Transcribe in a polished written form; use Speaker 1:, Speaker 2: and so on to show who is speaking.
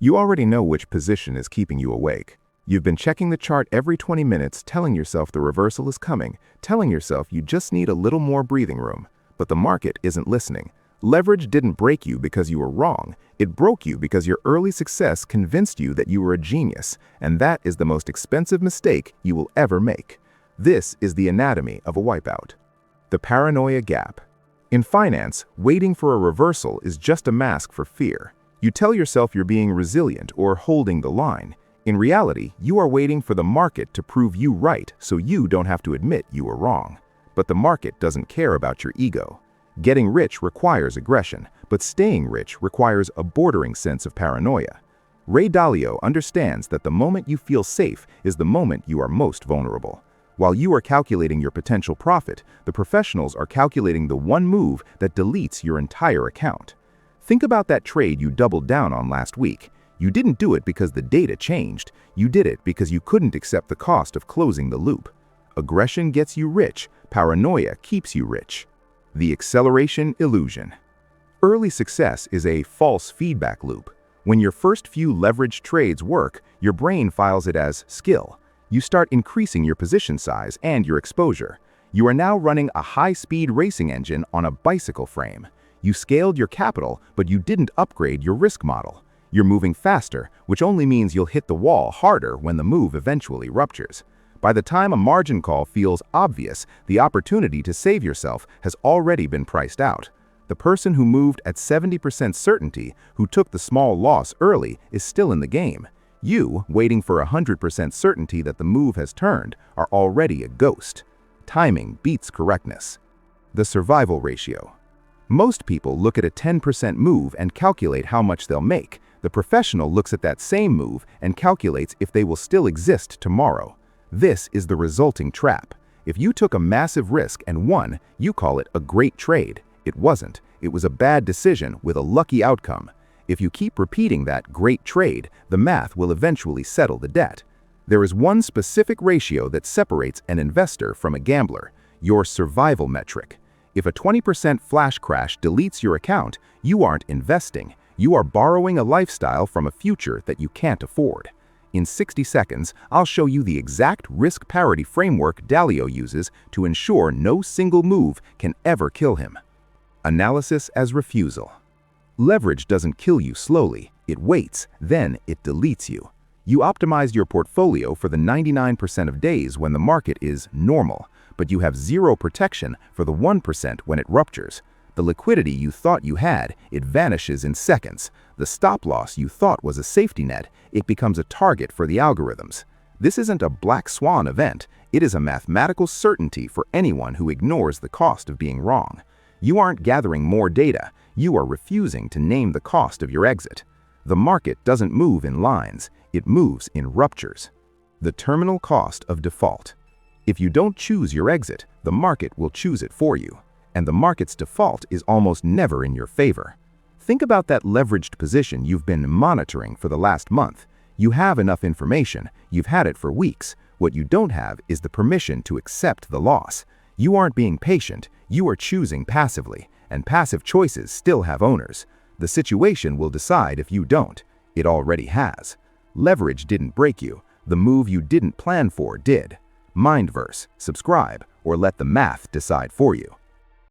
Speaker 1: You already know which position is keeping you awake. You've been checking the chart every 20 minutes, telling yourself the reversal is coming, telling yourself you just need a little more breathing room. But the market isn't listening. Leverage didn't break you because you were wrong. It broke you because your early success convinced you that you were a genius, and that is the most expensive mistake you will ever make. This is the anatomy of a wipeout. The paranoia gap. In finance, waiting for a reversal is just a mask for fear. You tell yourself you're being resilient or holding the line. In reality, you are waiting for the market to prove you right so you don't have to admit you were wrong. But the market doesn't care about your ego. Getting rich requires aggression, but staying rich requires a bordering sense of paranoia. Ray Dalio understands that the moment you feel safe is the moment you are most vulnerable. While you are calculating your potential profit, the professionals are calculating the one move that deletes your entire account. Think about that trade you doubled down on last week. You didn't do it because the data changed. You did it because you couldn't accept the cost of closing the loop. Aggression gets you rich. Paranoia keeps you rich. The acceleration illusion. Early success is a false feedback loop. When your first few leveraged trades work, your brain files it as skill. You start increasing your position size and your exposure. You are now running a high-speed racing engine on a bicycle frame. You scaled your capital, but you didn't upgrade your risk model. You're moving faster, which only means you'll hit the wall harder when the move eventually ruptures. By the time a margin call feels obvious, the opportunity to save yourself has already been priced out. The person who moved at 70% certainty, who took the small loss early, is still in the game. You, waiting for 100% certainty that the move has turned, are already a ghost. Timing beats correctness. The survival ratio. Most people look at a 10% move and calculate how much they'll make. The professional looks at that same move and calculates if they will still exist tomorrow. This is the resulting trap. If you took a massive risk and won, you call it a great trade. It wasn't. It was a bad decision with a lucky outcome. If you keep repeating that great trade, the math will eventually settle the debt. There is one specific ratio that separates an investor from a gambler: your survival metric. If a 20% flash crash deletes your account, you aren't investing. You are borrowing a lifestyle from a future that you can't afford. In 60 seconds, I'll show you the exact risk parity framework Dalio uses to ensure no single move can ever kill him. Analysis as refusal. Leverage doesn't kill you slowly. It waits, then it deletes you. You optimized your portfolio for the 99% of days when the market is normal, but you have zero protection for the 1% when it ruptures. The liquidity you thought you had, it vanishes in seconds. The stop loss you thought was a safety net, it becomes a target for the algorithms. This isn't a black swan event. It is a mathematical certainty for anyone who ignores the cost of being wrong. You aren't gathering more data. You are refusing to name the cost of your exit. The market doesn't move in lines. It moves in ruptures. The terminal cost of default. If you don't choose your exit, the market will choose it for you. And the market's default is almost never in your favor. Think about that leveraged position you've been monitoring for the last month. You have enough information. You've had it for weeks. What you don't have is the permission to accept the loss. You aren't being patient. You are choosing passively, and passive choices still have owners. The situation will decide if you don't. It already has. Leverage didn't break you. The move you didn't plan for did. MindVerse, subscribe, or let the math decide for you.